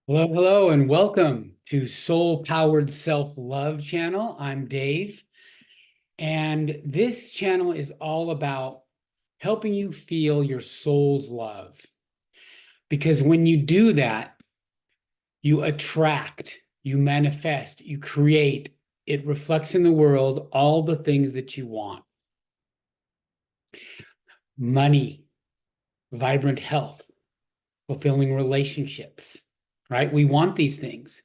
Hello, hello, and welcome to Soul Powered Self Love channel. I'm Dave, and this channel is all about helping you feel your soul's love. Because when you do that, you attract, you manifest, you create, it reflects in the world all the things that you want: money, vibrant health, fulfilling relationships, right? We want these things.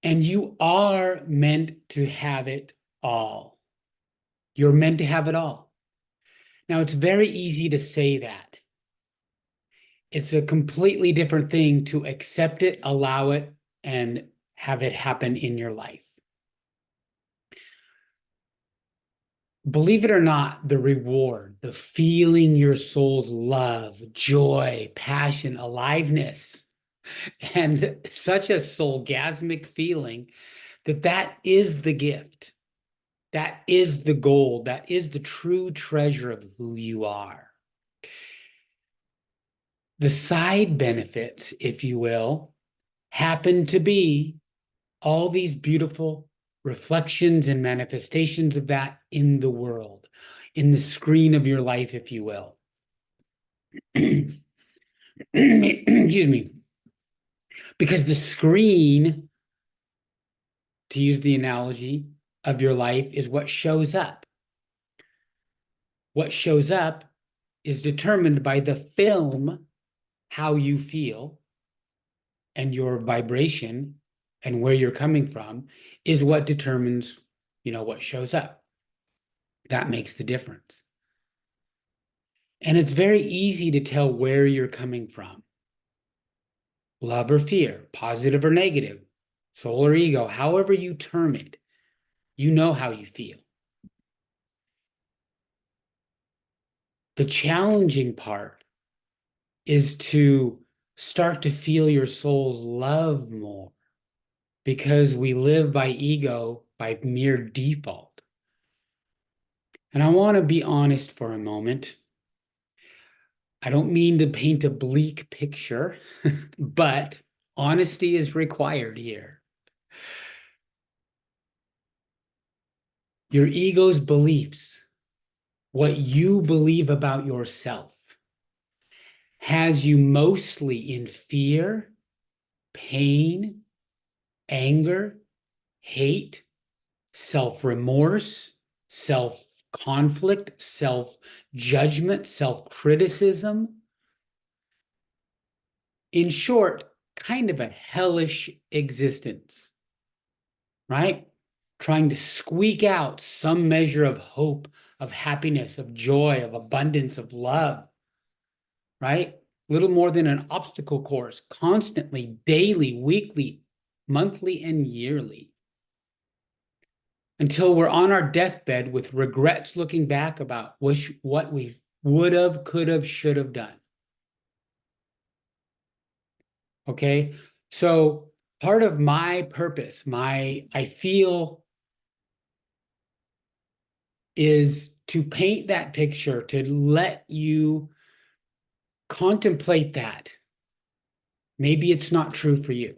And you are meant to have it all. You're meant to have it all. Now, it's very easy to say that. It's a completely different thing to accept it, allow it, and have it happen in your life. Believe it or not, the reward, the feeling your soul's love, joy, passion, aliveness, and such a soulgasmic feeling that is the gift. That is the gold. That is the true treasure of who you are. The side benefits, if you will, happen to be all these beautiful reflections and manifestations of that in the world, in the screen of your life, if you will. Excuse me. Because the screen, to use the analogy of your life, is what shows up. What shows up is determined by the film, how you feel, and your vibration and where you're coming from is what determines, what shows up. That makes the difference. And it's very easy to tell where you're coming from. Love or fear, positive or negative, soul or ego, however you term it, you know how you feel. The challenging part is to start to feel your soul's love more, because we live by ego by mere default. And I want to be honest for a moment. I don't mean to paint a bleak picture, but honesty is required here. Your ego's beliefs, what you believe about yourself, has you mostly in fear, pain, anger, hate, self-remorse, self-conflict, self-judgment, self-criticism. In short, kind of a hellish existence, right? Trying to squeak out some measure of hope, of happiness, of joy, of abundance, of love, right? Little more than an obstacle course, constantly, daily, weekly, monthly, and yearly, until we're on our deathbed with regrets looking back about what we would have, could have, should have done. Okay. So part of my purpose, I feel, is to paint that picture, to let you contemplate that. Maybe it's not true for you,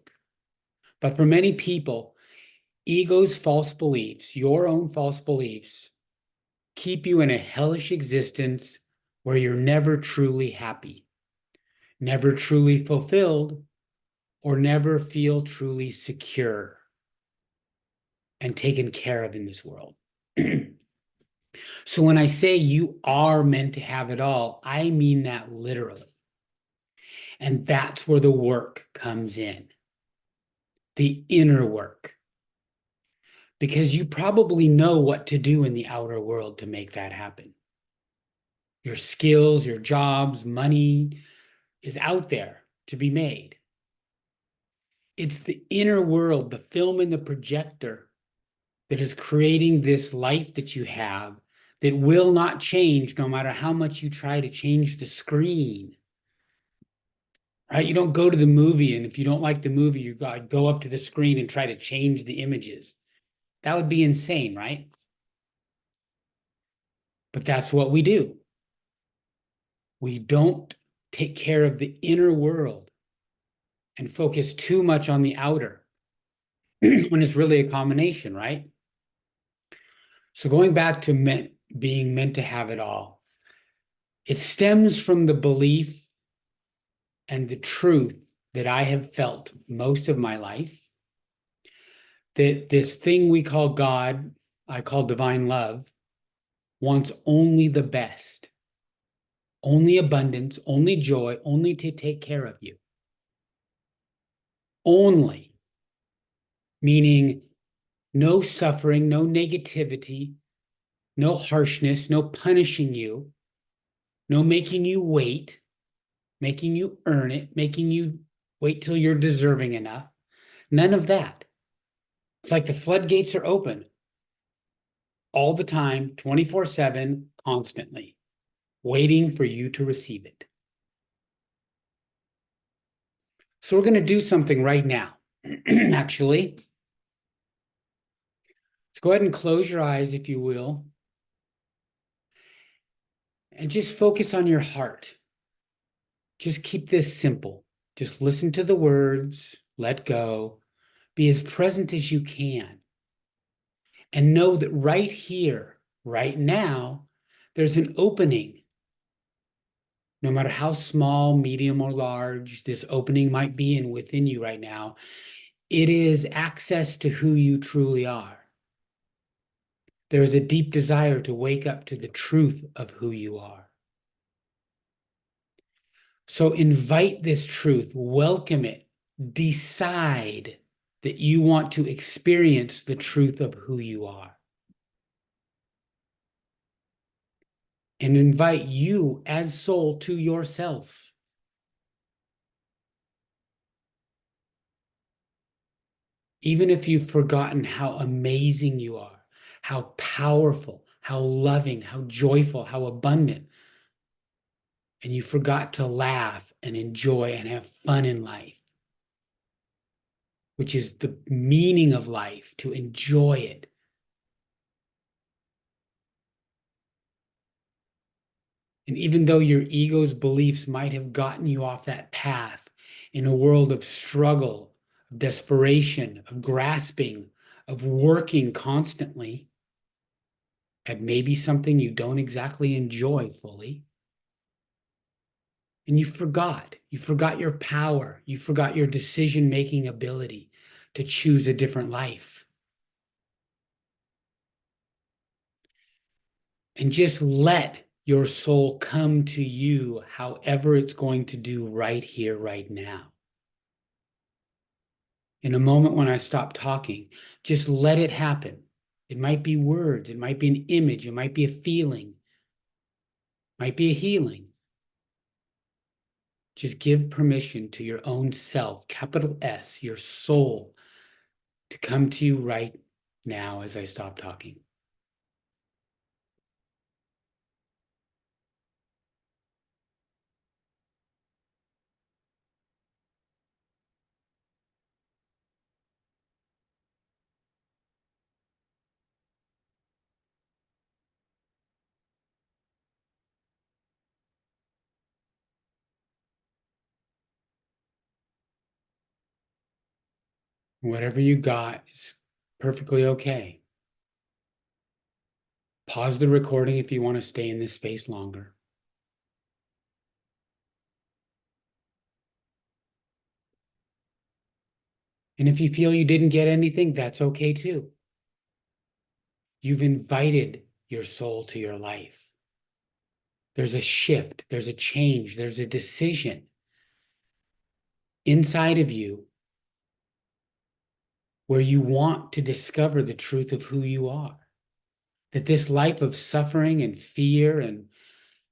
but for many people, ego's false beliefs, your own false beliefs, keep you in a hellish existence where you're never truly happy, never truly fulfilled, or never feel truly secure and taken care of in this world. So when I say you are meant to have it all, I mean that literally. And that's where the work comes in, the inner work. Because you probably know what to do in the outer world to make that happen. Your skills, your jobs, money is out there to be made. It's the inner world, the film in the projector, that is creating this life that you have that will not change no matter how much you try to change the screen. Right? You don't go to the movie, and if you don't like the movie, you go up to the screen and try to change the images. That would be insane, right? But that's what we do. We don't take care of the inner world. and focus too much on the outer when it's really a combination, right? So going back to being meant to have it all, it stems from the belief and the truth that I have felt most of my life, that this thing we call God, I call divine love, wants only the best, only abundance, only joy, only to take care of you. Only, meaning no suffering, no negativity, no harshness, no punishing you, no making you wait, making you earn it, making you wait till you're deserving enough. None of that. It's like the floodgates are open all the time, 24/7, constantly, waiting for you to receive it. So we're going to do something right now. Actually, let's go ahead and close your eyes, if you will, and just focus on your heart. Just keep this simple. Just listen to the words, let go, be as present as you can, and know that right here, right now, there's an opening. No matter how small, medium, or large this opening might be in within you right now, it is access to who you truly are. There is a deep desire to wake up to the truth of who you are. So invite this truth, welcome it, decide that you want to experience the truth of who you are. And invite you as soul to yourself. Even if you've forgotten how amazing you are, how powerful, how loving, how joyful, how abundant, and you forgot to laugh and enjoy and have fun in life, which is the meaning of life, to enjoy it. And even though your ego's beliefs might have gotten you off that path in a world of struggle, of desperation, of grasping, of working constantly at maybe something you don't exactly enjoy fully, and you forgot your power, you forgot your decision-making ability to choose a different life. And just let your soul come to you however it's going to do right here, right now. In a moment when I stop talking, just let it happen. It might be words, it might be an image, it might be a feeling, it might be a healing. Just give permission to your own self, capital S, your soul, to come to you right now as I stop talking. Whatever you got is perfectly okay. Pause the recording if you want to stay in this space longer. And if you feel you didn't get anything, that's okay too. You've invited your soul to your life. There's a shift, there's a change, there's a decision inside of you where you want to discover the truth of who you are. That this life of suffering and fear and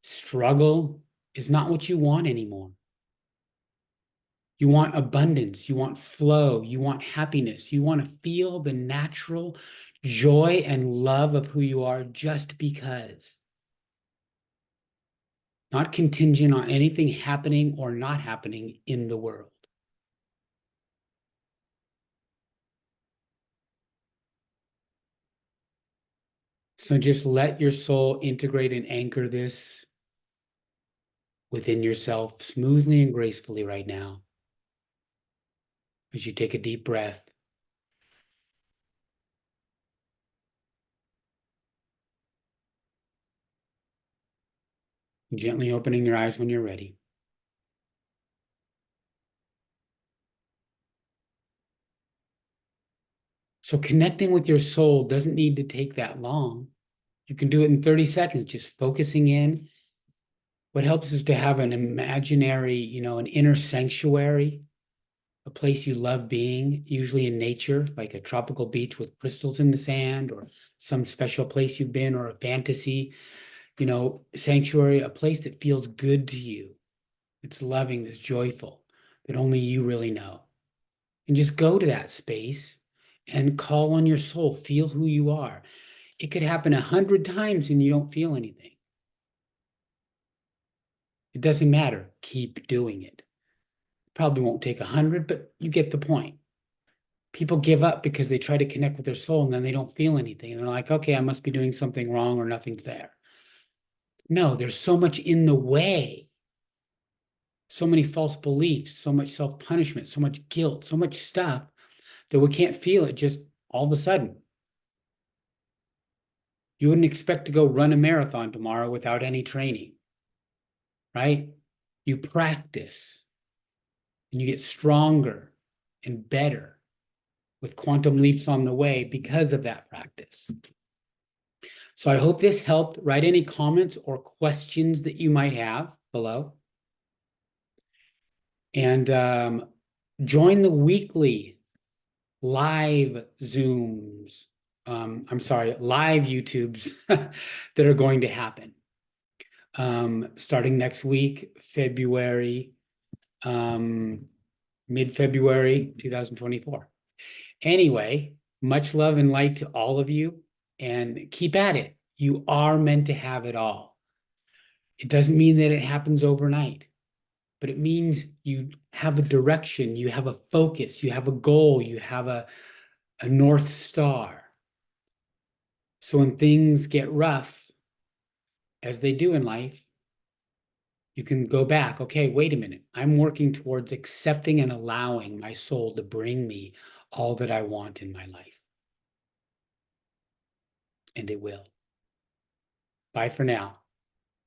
struggle is not what you want anymore. You want abundance, you want flow, you want happiness, you want to feel the natural joy and love of who you are just because. Not contingent on anything happening or not happening in the world. So just let your soul integrate and anchor this within yourself smoothly and gracefully right now. as you take a deep breath. Gently opening your eyes when you're ready. So connecting with your soul doesn't need to take that long. You can do it in 30 seconds, just focusing in. What helps is to have an imaginary, an inner sanctuary, a place you love being, usually in nature, like a tropical beach with crystals in the sand, or some special place you've been, or a fantasy, sanctuary, a place that feels good to you. It's loving, it's joyful, that only you really know. And just go to that space and call on your soul. Feel who you are. It could happen 100 times and you don't feel anything. It doesn't matter. Keep doing it. Probably won't take 100, but you get the point. People give up because they try to connect with their soul and then they don't feel anything. And they're like, okay, I must be doing something wrong or nothing's there. No, there's so much in the way. So many false beliefs, so much self-punishment, so much guilt, so much stuff that we can't feel it just all of a sudden. You wouldn't expect to go run a marathon tomorrow without any training, right? You practice and you get stronger and better with quantum leaps on the way because of that practice. So I hope this helped. Write any comments or questions that you might have below. And join the weekly live Zooms. Live YouTubes that are going to happen. Starting next week, February, mid-February 2024. Anyway, much love and light to all of you, and keep at it. You are meant to have it all. It doesn't mean that it happens overnight, but it means you have a direction, you have a focus, you have a goal, you have a North Star. So when things get rough, as they do in life, you can go back. Okay, wait a minute. I'm working towards accepting and allowing my soul to bring me all that I want in my life. And it will. Bye for now.